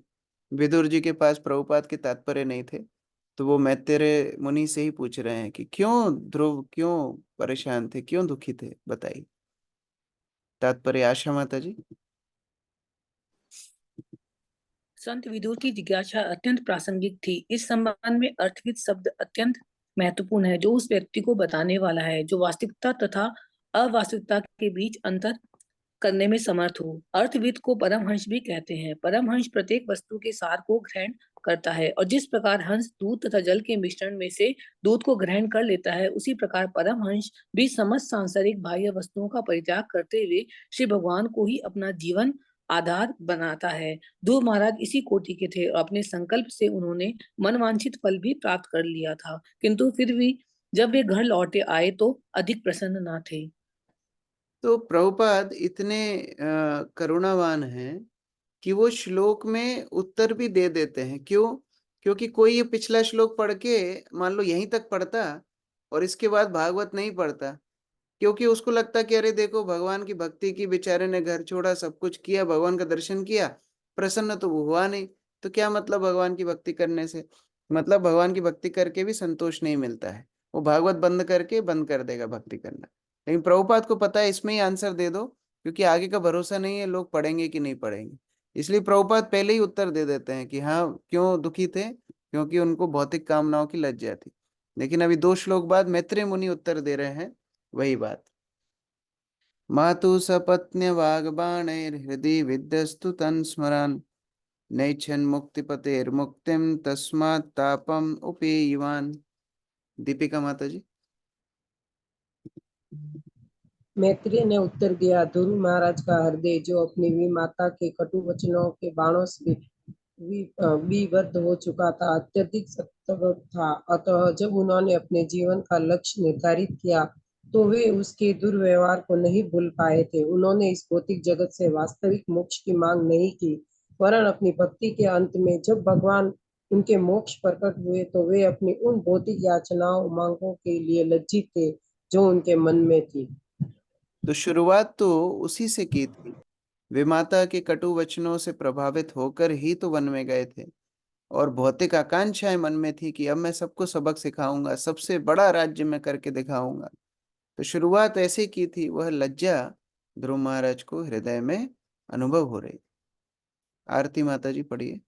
विदुर जी के पास प्रभुपाद के तात्पर्य नहीं थे, तो वो मैत्रेय मुनि से ही पूछ रहे हैं कि क्यों ध्रुव, क्यों परेशान थे, क्यों दुखी थे, बताइए तात्पर्य। आशा माता जी। संत विदुर की जिज्ञासा अत्यंत प्रासंगिक थी। इस संबंध में अर्थविद शब्द अत्यंत महत्वपूर्ण है, जो उस व्यक्ति को बताने वाला है जो वास्तविकता तथा अवास्तविकता के बीच अंतर करने में समर्थ हो। अर्थविद को परमहंस भी कहते हैं। परमहंस प्रत्येक वस्तु के सार को ग्रहण करता है, और जिस प्रकार हंस दूध तथा जल के मिश्रण में से दूध को ग्रहण कर लेता है, उसी प्रकार परमहंस भी समस्त सांसारिक बाह्य वस्तुओं का परित्याग करते हुए श्री भगवान को ही अपना जीवन आधार बनाता है। ध्रुव महाराज इसी कोटि के थे, और अपने संकल्प से उन्होंने मनवांछित फल भी प्राप्त कर लिया था, किंतु फिर भी जब वे घर लौटे आए तो अधिक प्रसन्न न थे। तो प्रभुपाद इतने करुणावान हैं कि वो श्लोक में उत्तर भी दे देते हैं। क्यों? क्योंकि कोई ये पिछला श्लोक पढ़ के मान लो यहीं तक पढ़ता और इसके बाद भागवत नहीं पढ़ता, क्योंकि उसको लगता कि अरे देखो भगवान की भक्ति की, बेचारे ने घर छोड़ा, सब कुछ किया, भगवान का दर्शन किया, प्रसन्न तो वो हुआ नहीं, तो क्या मतलब भगवान की भक्ति करने से? मतलब भगवान की भक्ति करके भी संतोष नहीं मिलता है, वो भागवत बंद करके बंद कर देगा भक्ति करना। लेकिन प्रभुपाद को पता है इसमें ही आंसर दे दो, क्योंकि आगे का भरोसा नहीं है लोग पढ़ेंगे कि नहीं पढ़ेंगे। इसलिए प्रभुपाद पहले ही उत्तर दे देते हैं कि हाँ क्यों दुखी थे, क्योंकि उनको भौतिक कामनाओं की लज्जा थी। लेकिन अभी 2 श्लोक बाद मैत्रेय मुनि उत्तर दे रहे हैं वही बात। मातु सपत्न्य वाग्बाणैर्हृदि विद्यस्तु तन् स्मरन् नैच्छन् मुक्तिपतेर्मुक्तिं तस्मात् तापम् उपेयिवान्। दीपिका माता जी। मैत्रेय ने उत्तर दिया, ध्रुव महाराज का हृदय, जो अपनी विमाता के कटु वचनों के बाणों से विवद्ध हो चुका था, अत्यधिक सत्वक था। अतः जब उन्होंने अपने जीवन का लक्ष्य निर्धारित किया तो वे उसके दुर्व्यवहार को नहीं भूल पाए थे। उन्होंने इस भौतिक जगत से वास्तविक मोक्ष की मांग नहीं की, वरन अपनी भक्ति के अंत में जब भगवान उनके मोक्ष प्रकट हुए तो वे अपनी उन भौतिक याचनाओं मांगों के लिए लज्जित थे जो उनके मन में थी। तो शुरुआत तो उसी से की थी। वे माता के कटु वचनों से प्रभावित होकर ही तो वन में गए थे और भौतिक आकांक्षाएं मन में थी कि अब मैं सबको सबक सिखाऊंगा, सबसे बड़ा राज्य मैं करके दिखाऊंगा। तो शुरुआत ऐसे की थी, वह लज्जा ध्रुव महाराज को हृदय में अनुभव हो रही। आरती माता जी पढ़िए।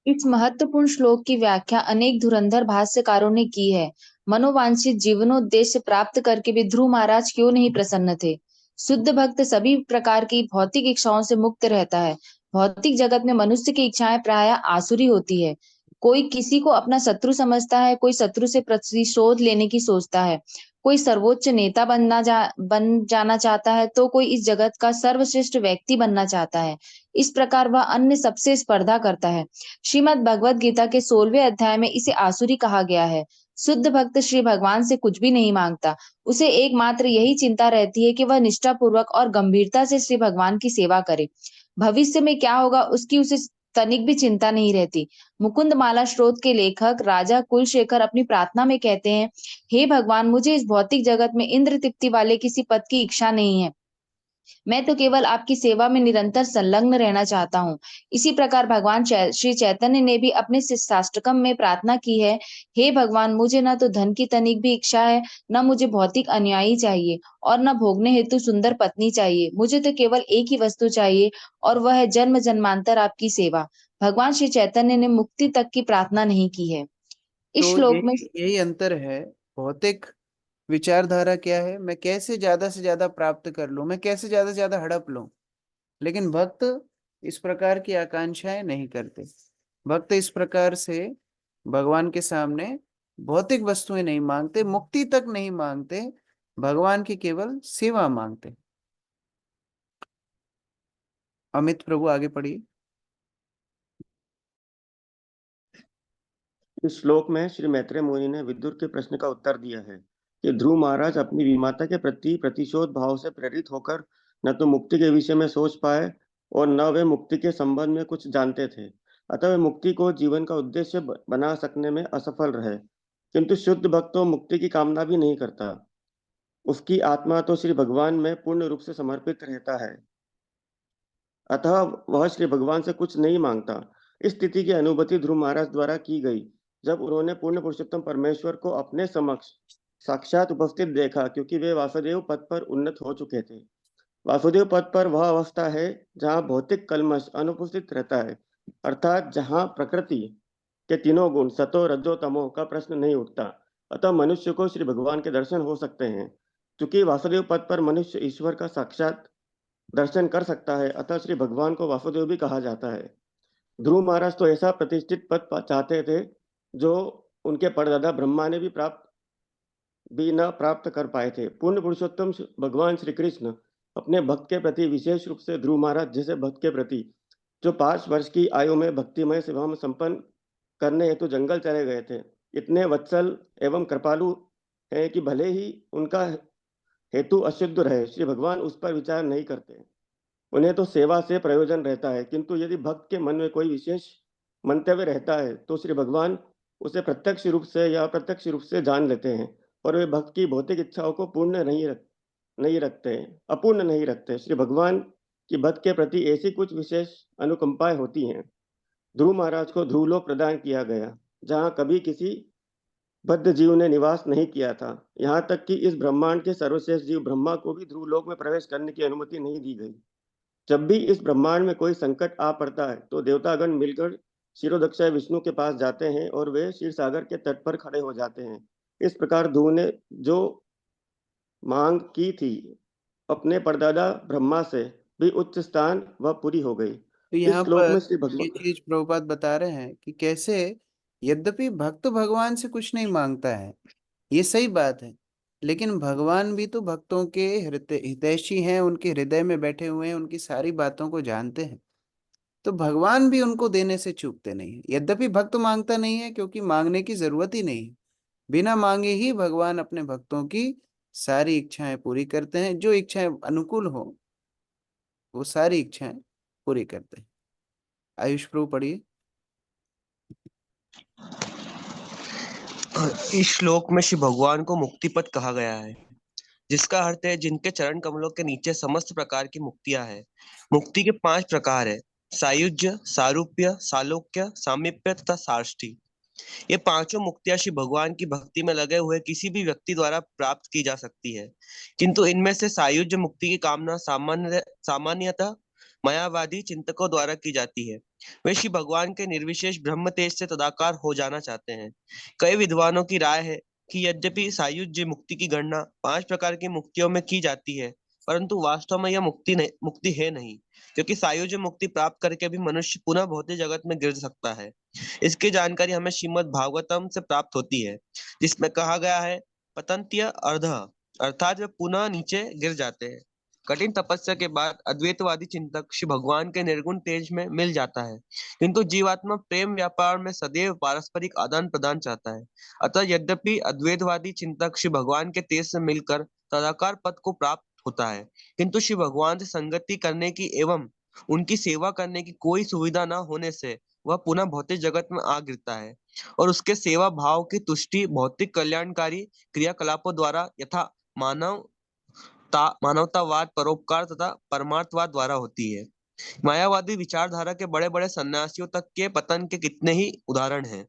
इस महत्वपूर्ण श्लोक की व्याख्या अनेक धुरंधर भाष्यकारों ने की है। मनोवांछित जीवनोद्देश्य प्राप्त करके भी ध्रुव महाराज क्यों नहीं प्रसन्न थे? शुद्ध भक्त सभी प्रकार की भौतिक इच्छाओं से मुक्त रहता है। भौतिक जगत में मनुष्य की इच्छाएं प्रायः आसुरी होती है। कोई किसी को अपना शत्रु समझता है, कोई शत्रु से प्रतिशोध लेने की सोचता है, कोई सर्वोच्च नेता बन जाना चाहता है, तो कोई इस जगत का सर्वश्रेष्ठ व्यक्ति बनना चाहता है। इस प्रकार वह अन्य सबसे स्पर्धा करता है। श्रीमद् भगवद गीता के 16वें अध्याय में इसे आसुरी कहा गया है। शुद्ध भक्त श्री भगवान से कुछ भी नहीं मांगता। उसे एकमात्र यही चिंता रहती है कि वह निष्ठापूर्वक और गंभीरता से श्री भगवान की सेवा करे। भविष्य में क्या होगा उसकी उसे तनिक भी चिंता नहीं रहती। मुकुंद माला स्त्रोत के लेखक राजा कुलशेखर अपनी प्रार्थना में कहते हैं, हे भगवान, मुझे इस भौतिक जगत में इंद्र तृप्ति वाले किसी पद की इच्छा नहीं है। मैं तो केवल आपकी सेवा में निरंतर संलग्न रहना चाहता हूँ। इसी प्रकार भगवान श्री चैतन्य ने भी अपने शिष्टाष्टकम में प्रार्थना की है, हे भगवान, मुझे न तो धन की तनिक भी इच्छा है, न मुझे भौतिक अनुयायी चाहिए और न भोगने हेतु सुंदर पत्नी चाहिए। मुझे तो केवल एक ही वस्तु चाहिए और वह है जन्म जन्मांतर आपकी सेवा। भगवान श्री चैतन्य ने मुक्ति तक की प्रार्थना नहीं की है। इस तो श्लोक में यही अंतर है। भौतिक विचारधारा क्या है? मैं कैसे ज्यादा से ज्यादा प्राप्त कर लूं, मैं कैसे ज्यादा से ज्यादा हड़प लूं। लेकिन भक्त इस प्रकार की आकांक्षाएं नहीं करते। भक्त इस प्रकार से भगवान के सामने भौतिक वस्तुएं नहीं मांगते, मुक्ति तक नहीं मांगते, भगवान की केवल सेवा मांगते। अमित प्रभु आगे पढ़िए। इस श्लोक में श्री मैत्रेय मुनि ने विदुर के प्रश्न का उत्तर दिया है कि ध्रुव महाराज अपनी विमाता के प्रति प्रतिशोध भाव से प्रेरित होकर न तो मुक्ति के विषय में सोच पाए और न वे मुक्ति के संबंध में कुछ जानते थे। अतः वे मुक्ति को जीवन का उद्देश्य बना सकने में असफल रहे। किंतु शुद्ध भक्त तो मुक्ति की कामना भी नहीं करता। उसकी आत्मा तो श्री भगवान में पूर्ण रूप से समर्पित रहता है, अतः वह श्री भगवान से कुछ नहीं मांगता। इस स्थिति की अनुभूति ध्रुव महाराज द्वारा की गई जब उन्होंने पूर्ण पुरुषोत्तम परमेश्वर को अपने समक्ष साक्षात उपस्थित देखा, क्योंकि वे वासुदेव पद पर उन्नत हो चुके थे। वासुदेव पद पर वह अवस्था है जहाँ भौतिक कल्मश अनुपस्थित रहता है, अर्थात जहाँ प्रकृति के तीनों गुण सतो रजो तमो का प्रश्न नहीं उठता। अतः मनुष्य को श्री भगवान के दर्शन हो सकते हैं। क्योंकि वासुदेव पद पर मनुष्य ईश्वर का साक्षात दर्शन कर सकता है, अतः श्री भगवान को वासुदेव भी कहा जाता है। ध्रुव महाराज तो ऐसा प्रतिष्ठित पद चाहते थे जो उनके परदादा ब्रह्मा ने भी न प्राप्त कर पाए थे। पूर्ण पुरुषोत्तम भगवान श्री कृष्ण अपने भक्त के प्रति, विशेष रूप से ध्रुव महाराज जैसे भक्त के प्रति, जो 5 वर्ष की आयु में भक्तिमय सेवा में संपन्न करने हेतु जंगल चले गए थे, इतने वत्सल एवं कृपालु है कि भले ही उनका हेतु अशुद्ध रहे, श्री भगवान उस पर विचार नहीं करते। उन्हें तो सेवा से प्रयोजन रहता है। किंतु यदि भक्त के मन में कोई विशेष मंतव्य रहता है तो श्री भगवान उसे प्रत्यक्ष रूप से या अप्रत्यक्ष रूप से जान लेते हैं और वे भक्त की भौतिक इच्छाओं को अपूर्ण नहीं रखते। श्री भगवान की भक्त के प्रति ऐसी कुछ विशेष अनुकंपाएं होती हैं। ध्रुव महाराज को ध्रुवलोक प्रदान किया गया जहाँ कभी किसी बद्ध जीव ने निवास नहीं किया था। यहाँ तक कि इस ब्रह्मांड के सर्वश्रेष्ठ जीव ब्रह्मा को भी ध्रुवलोक में प्रवेश करने की अनुमति नहीं दी गई। जब भी इस ब्रह्मांड में कोई संकट आ पड़ता है तो देवतागण मिलकर क्षीरोदक्षाय विष्णु के पास जाते हैं और वे क्षीर सागर के तट पर खड़े हो जाते हैं। इस प्रकार ध्रुव ने जो मांग की थी अपने परदादा ब्रह्मा से भी उच्च स्थान वह पूरी हो गई। तो यहाँ इस श्लोक में पर श्री ये भगवान चीज प्रभुपाद बता रहे हैं कि कैसे यद्यपि भक्त भगवान से कुछ नहीं मांगता है, ये सही बात है, लेकिन भगवान भी तो भक्तों के हितैषी हैं, उनके हृदय में बैठे हुए हैं, उनकी सारी बातों को जानते हैं। तो भगवान भी उनको देने से चूकते नहीं है। यद्यपि भक्त मांगता नहीं है, क्योंकि मांगने की जरूरत ही नहीं है। बिना मांगे ही भगवान अपने भक्तों की सारी इच्छाएं पूरी करते हैं। जो इच्छाएं अनुकूल हो वो सारी इच्छाएं पूरी करते हैं। आयुष प्रभु पढ़िए। इस श्लोक में श्री भगवान को मुक्ति पद कहा गया है, जिसका अर्थ है जिनके चरण कमलों के नीचे समस्त प्रकार की मुक्तियां हैं। मुक्ति के 5 प्रकार है: सायुज्य, सारूप्य, सालोक्य, सामीप्य तथा साष्टी। ये पांचों मुक्तियां श्री भगवान की भक्ति में लगे हुए किसी भी व्यक्ति द्वारा प्राप्त की जा सकती है, किंतु इनमें से सायुज्य मुक्ति की कामना सामान्यतः मायावादी चिंतकों द्वारा की जाती है। वे श्री भगवान के निर्विशेष ब्रह्म तेज से तदाकार हो जाना चाहते हैं। कई विद्वानों की राय है कि यद्यपि सायुज्य मुक्ति की गणना 5 प्रकार की मुक्तियों में की जाती है, परंतु वास्तव में यह मुक्ति है नहीं, क्योंकि सायुज्य मुक्ति प्राप्त करके भी मनुष्य पुनः भौतिक जगत में गिर सकता है। इसकी जानकारी हमें श्रीमद् भागवतम से प्राप्त होती है, जिसमें कहा गया है पतंत्य अर्धः, अर्थात वे पुनः नीचे गिर जाते हैं। कठिन तपस्या के बाद अद्वैतवादी चिंतक श्री भगवान के निर्गुण तेज में मिल जाता है, किंतु जीवात्मा प्रेम व्यापार में सदैव पारस्परिक आदान प्रदान चाहता है। अतः यद्यपि अद्वैतवादी चिंतक श्री भगवान के तेज से मिलकर तदाकार पद को प्राप्त होता है, किंतु श्री भगवान से संगति करने की एवं उनकी सेवा करने की कोई सुविधा न होने से वह पुनः भौतिक जगत में आ गिरता है, और उसके सेवा भाव की तुष्टि भौतिक कल्याणकारी क्रियाकलापों द्वारा यथा मानवतावाद, परोपकार तथा परमार्थवाद द्वारा होती है। मायावादी विचारधारा के बड़े बड़े सन्यासियों तक के पतन के कितने ही उदाहरण हैं।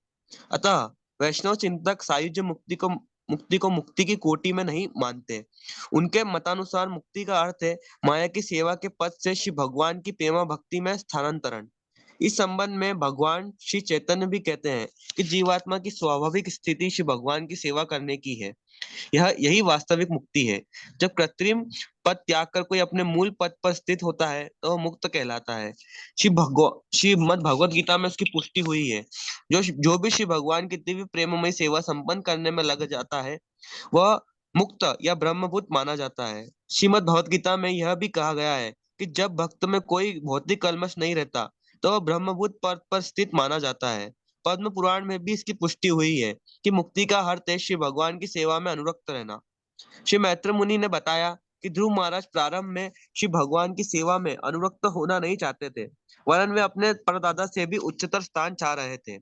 अतः वैष्णव चिंतक सायुज्य मुक्ति को मुक्ति की कोटि में नहीं मानते। उनके मतानुसार मुक्ति का अर्थ है माया की सेवा के पद से श्री भगवान की प्रेमा भक्ति में स्थानांतरण। इस संबंध में भगवान श्री चैतन्य भी कहते हैं कि जीवात्मा की स्वाभाविक स्थिति श्री भगवान की सेवा करने की है। यही वास्तविक मुक्ति है। जब कृत्रिम पद त्याग कर कोई अपने मूल पद पर स्थित होता है तो वह मुक्त कहलाता है। श्रीमद् भगवत गीता में उसकी पुष्टि हुई है। जो भी श्री भगवान की दिव्य प्रेममय सेवा संपन्न करने में लग जाता है वह मुक्त या ब्रह्मभूत माना जाता है। श्रीमद् भगवत गीता में यह भी कहा गया है कि जब भक्त में कोई भौतिक कल्मश नहीं रहता तो वह ब्रह्मभूत पद पर स्थित माना जाता है। पद्म पुराण में भी इसकी पुष्टि हुई है कि मुक्ति का अर्थ है श्री भगवान की सेवा में अनुरक्त रहना। श्री मैत्र मुनि ने बताया कि ध्रुव महाराज प्रारंभ में श्री भगवान की सेवा में अनुरक्त होना नहीं चाहते थे, वरन वे अपने परदादा से भी उच्चतर स्थान चाह रहे थे।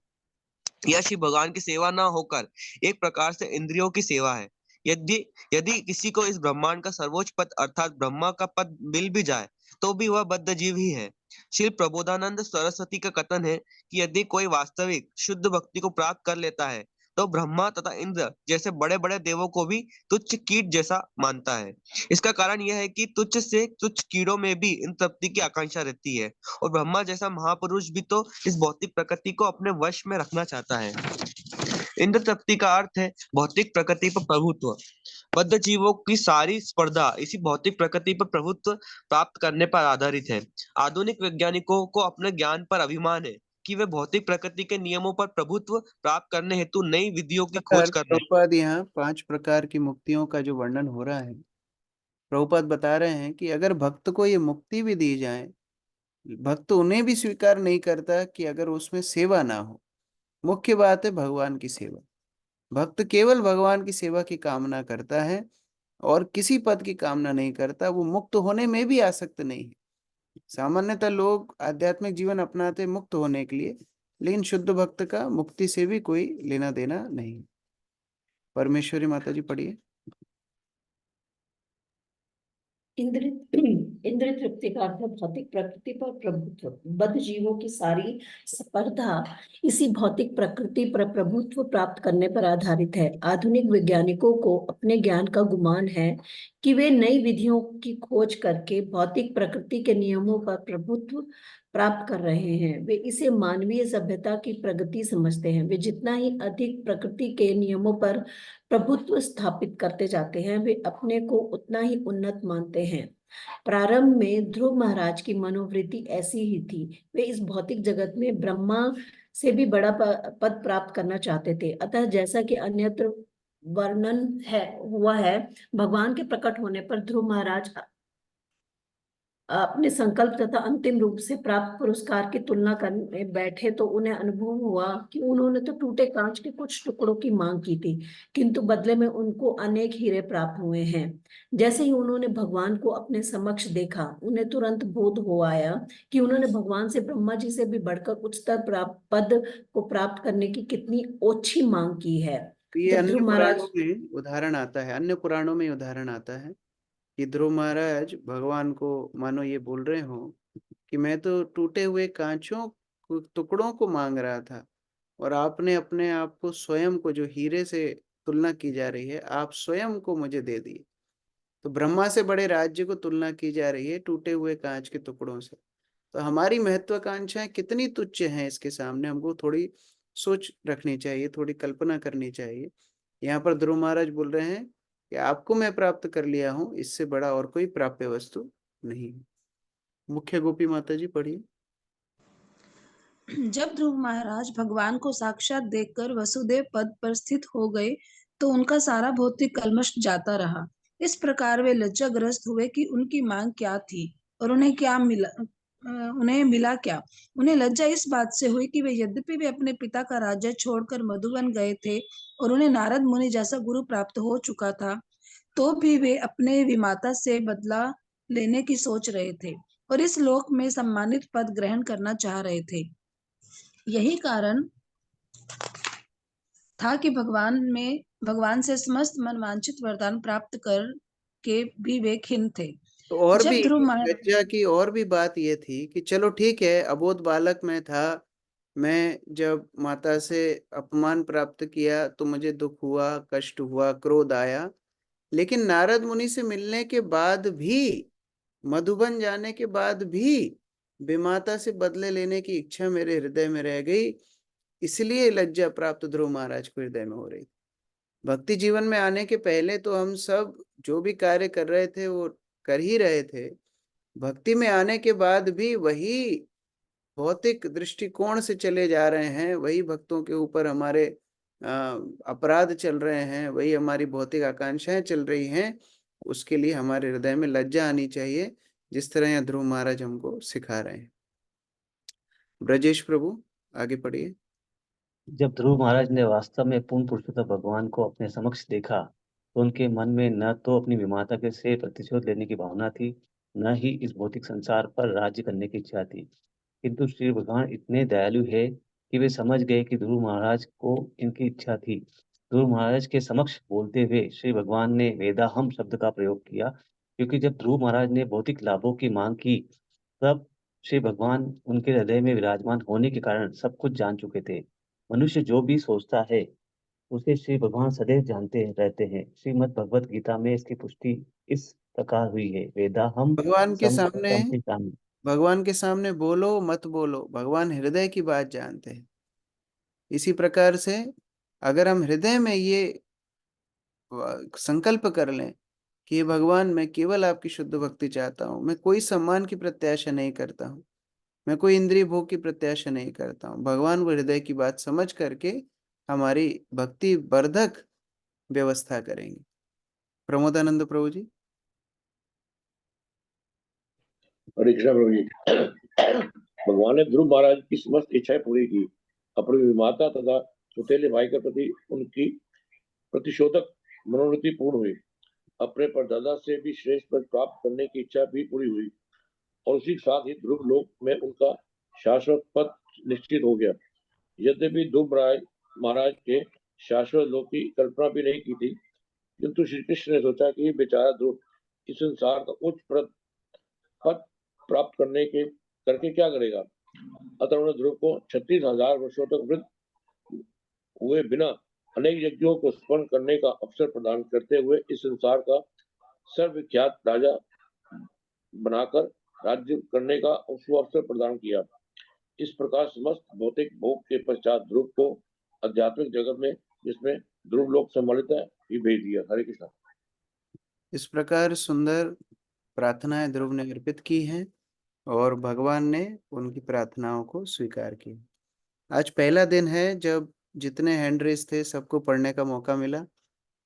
यह श्री भगवान की सेवा न होकर एक प्रकार से इंद्रियों की सेवा है। यदि किसी को इस ब्रह्मांड का सर्वोच्च पद अर्थात ब्रह्मा का पद मिल भी जाए तो भी वह बद्ध जीव ही है। श्री प्रबोधानंद सरस्वती का कथन है कि यदि कोई वास्तविक शुद्ध भक्ति को प्राप्त कर लेता है तो ब्रह्मा तथा इंद्र जैसे बड़े बड़े देवों को भी तुच्छ कीट जैसा मानता है। इसका कारण यह है कि तुच्छ से तुच्छ कीड़ों में भी इन तृप्ति की आकांक्षा रहती है, और ब्रह्मा जैसा महापुरुष भी तो इस भौतिक प्रकृति को अपने वश में रखना चाहता है। इंद्र तृप्ति का अर्थ है भौतिक प्रकृति पर प्रभुत्व। बद्ध जीवों की सारी स्पर्धा इसी भौतिक प्रकृति पर प्रभुत्व प्राप्त करने पर आधारित है। आधुनिक वैज्ञानिकों को अपने ज्ञान पर अभिमान है कि वे भौतिक प्रकृति के नियमों पर प्रभुत्व प्राप्त करने हेतु नई विधियों की खोज कर रहे हैं। प्रभुपाद यहाँ 5 प्रकार की मुक्तियों का जो वर्णन हो रहा है, प्रभुपाद बता रहे हैं कि अगर भक्त को ये मुक्ति भी दी जाए, भक्त उन्हें भी स्वीकार नहीं करता कि अगर उसमें सेवा ना हो। मुख्य बात है भगवान की सेवा। भक्त केवल भगवान की सेवा की कामना करता है और किसी पद की कामना नहीं करता। वो मुक्त होने में भी आसक्त नहीं है। सामान्यतः लोग आध्यात्मिक जीवन अपनाते मुक्त होने के लिए, लेकिन शुद्ध भक्त का मुक्ति से भी कोई लेना देना नहीं। परमेश्वरी माता जी पढ़िए। इंद्र तृप्ति का अर्थ भौतिक प्रकृति पर प्रभुत्व। बद्ध जीवों की सारी स्पर्धा इसी भौतिक प्रकृति पर प्रभुत्व प्राप्त करने पर आधारित है। आधुनिक वैज्ञानिकों को अपने ज्ञान का गुमान है कि वे नई विधियों की खोज करके भौतिक प्रकृति के नियमों पर प्रभुत्व प्राप्त कर रहे हैं। वे इसे मानवीय सभ्यता की प्रगति समझते हैं। वे जितना ही अधिक प्रकृति के नियमों पर प्रभुत्व स्थापित करते जाते हैं, वे अपने को उतना ही उन्नत मानते हैं। प्रारंभ में ध्रुव महाराज की मनोवृत्ति ऐसी ही थी। वे इस भौतिक जगत में ब्रह्मा से भी बड़ा पद प्राप्त करना चाहते थे। अतः जैसा कि अन्यत्र वर्णन हुआ है, भगवान के प्रकट होने पर ध्रुव महाराज अपने संकल्प तथा अंतिम रूप से प्राप्त पुरस्कार की तुलना करने बैठे तो उन्हें अनुभव हुआ कि उन्होंने तो टूटे कांच के कुछ टुकड़ों की मांग की थी, किंतु बदले में उनको अनेक हीरे प्राप्त हुए हैं। जैसे ही उन्होंने भगवान को अपने समक्ष देखा, उन्हें तुरंत बोध हो आया कि उन्होंने भगवान से ब्रह्मा जी से भी बढ़कर उच्चतर पद को प्राप्त करने की कितनी ओछी मांग की है। तो ये जब अन्य ध्रुव महाराज पुराणों में उदाहरण आता है, अन्य पुराणों में उदाहरण आता है कि ध्रुव महाराज भगवान को मानो ये बोल रहे हो कि मैं तो टूटे हुए कांचों टुकड़ों को मांग रहा था और आपने अपने आप को स्वयं को, जो हीरे से तुलना की जा रही है, आप स्वयं को मुझे दे दिए। तो ब्रह्मा से बड़े राज्य को तुलना की जा रही है टूटे हुए कांच के टुकड़ों से। तो हमारी महत्वाकांक्षाएं कितनी तुच्छ हैं इसके सामने, हमको थोड़ी सोच रखनी चाहिए, थोड़ी कल्पना करनी चाहिए। यहाँ पर ध्रुव महाराज बोल रहे हैं कि आपको मैं प्राप्त कर लिया हूँ, इससे बड़ा और कोई प्राप्य वस्तु नहीं। मुख्य गोपी माता जी पढ़िए। जब ध्रुव महाराज भगवान को साक्षात देखकर वसुदेव पद पर स्थित हो गए तो उनका सारा भौतिक कल्मश जाता रहा। इस प्रकार वे लज्जाग्रस्त हुए कि उनकी मांग क्या थी और उन्हें मिला क्या। उन्हें लज्जा इस बात से हुई कि वे यद्यपि वे अपने पिता का राज्य छोड़कर मधुवन गए थे और उन्हें नारद मुनि जैसा गुरु प्राप्त हो चुका था, तो भी वे अपने विमाता से बदला लेने की सोच रहे थे और इस लोक में सम्मानित पद ग्रहण करना चाह रहे थे। यही कारण था कि भगवान से समस्त मनवांछित वरदान प्राप्त कर के भी वे खिन्न थे। तो और जब भी ध्रुव महाराज लज्जा की और भी बात ये थी कि चलो ठीक है, अबोध बालक मैं था, मैं जब माता से अपमान प्राप्त किया तो मुझे दुख हुआ, कष्ट हुआ, क्रोध आया, लेकिन नारद मुनि से मिलने के बाद भी, मधुबन जाने के बाद भी विमाता से बदले लेने की इच्छा मेरे हृदय में रह गई, इसलिए लज्जा प्राप्त ध्रुव महाराज को हृदय में हो रही। भक्ति जीवन में आने के पहले तो हम सब जो भी कार्य कर रहे थे वो कर ही रहे थे, भक्ति में आने के बाद भी वही भौतिक दृष्टिकोण से चले जा रहे हैं, वही भक्तों के ऊपर हमारे अपराध चल रहे हैं, वही हमारी भौतिक आकांक्षाएं चल रही हैं। उसके लिए हमारे हृदय में लज्जा आनी चाहिए, जिस तरह यहाँ ध्रुव महाराज हमको सिखा रहे हैं। ब्रजेश प्रभु आगे पढ़िए। जब ध्रुव महाराज ने वास्तव में पूर्ण पुरुषोत्तम भगवान को अपने समक्ष देखा तो उनके मन में न तो अपनी विमाता के से प्रतिशोध लेने की भावना थी, न ही इस भौतिक संसार पर राज्य करने की इच्छा थी, किंतु श्री भगवान इतने दयालु है कि वे समझ गए कि ध्रुव महाराज को इनकी इच्छा थी। ध्रुव महाराज के समक्ष बोलते हुए श्री भगवान ने वेदाहम शब्द का प्रयोग किया, क्योंकि जब ध्रुव महाराज ने भौतिक लाभों की मांग की तब श्री भगवान उनके हृदय में विराजमान होने के कारण सब कुछ जान चुके थे। मनुष्य जो भी सोचता है उसे श्री भगवान सदैव जानते रहते हैं। श्रीमद् भगवत गीता में इसकी पुष्टि इस प्रकार हुई है, वेदाहम भगवान के सामने बोलो मत बोलो, भगवान हृदय की बात जानते हैं। इसी प्रकार से अगर हम हृदय में ये संकल्प कर लें कि भगवान मैं केवल आपकी शुद्ध भक्ति चाहता हूँ, मैं कोई सम्मान की प्रत्याशा नहीं करता हूँ, मैं कोई इंद्रिय भोग की प्रत्याशा नहीं करता हूँ, भगवान वो हृदय की बात समझ करके हमारी भक्ति वर्धक व्यवस्था करेंगे। प्रमोदानंद प्रभु जी। हरे कृष्ण प्रभु जी। भगवान ने ध्रुव महाराज की समस्त इच्छाएं पूरी की। अपनी विमाता तथा सुतेले भाई के प्रति उनकी प्रतिशोधक मनोवृत्ति पूर्ण हुई। अपने परदादा से भी श्रेष्ठ पद प्राप्त करने की इच्छा भी पूरी हुई और उसी के साथ ही ध्रुव लोक में उनका शाश्वत पद निश्चित हो गया। यद्यपि ध्रुव महाराज के शाश्वत लोक की कल्पना भी नहीं की थी, किंतु श्री कृष्ण ने सोचा कि बेचारा ध्रुव इस संसार का उच्च पद प्राप्त करके क्या करेगा। अतः उन्होंने ध्रुव को 36,000 वर्षों तक वृद्ध हुए बिना अनेक यज्ञों को संपन्न करने का अवसर प्रदान करते हुए इस संसार का सर्वविख्यात राजा बनाकर राज्य करने का अवसर प्रदान किया। इस प्रकार समस्त भौतिक भोग के पश्चात ध्रुव को आध्यात्मिक जगत में, जिसमें ध्रुव लोक सम्मिलित है, भी भेज दिया। हरे कृष्ण। इस प्रकार सुंदर प्रार्थनाएं ध्रुव ने अर्पित की हैं और भगवान ने उनकी प्रार्थनाओं को स्वीकार किया। आज पहला दिन है जब जितने हैंड रेस थे सबको पढ़ने का मौका मिला।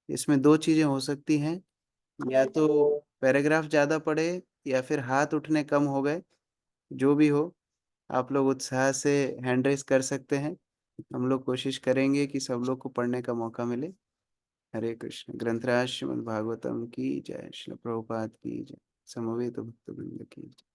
इसमें दो चीजें हो सकती हैं, या तो पैराग्राफ ज्यादा पढ़े या फिर हाथ उठने कम हो गए, जो भी हो, आप लोग उत्साह से हैंड रेस कर सकते हैं। हम लोग कोशिश करेंगे कि सब लोग को पढ़ने का मौका मिले। हरे कृष्ण। ग्रंथराज श्रीमद् भागवतम की जय, श्रील प्रभुपाद की जय, समवेत भक्तवृंद की जय।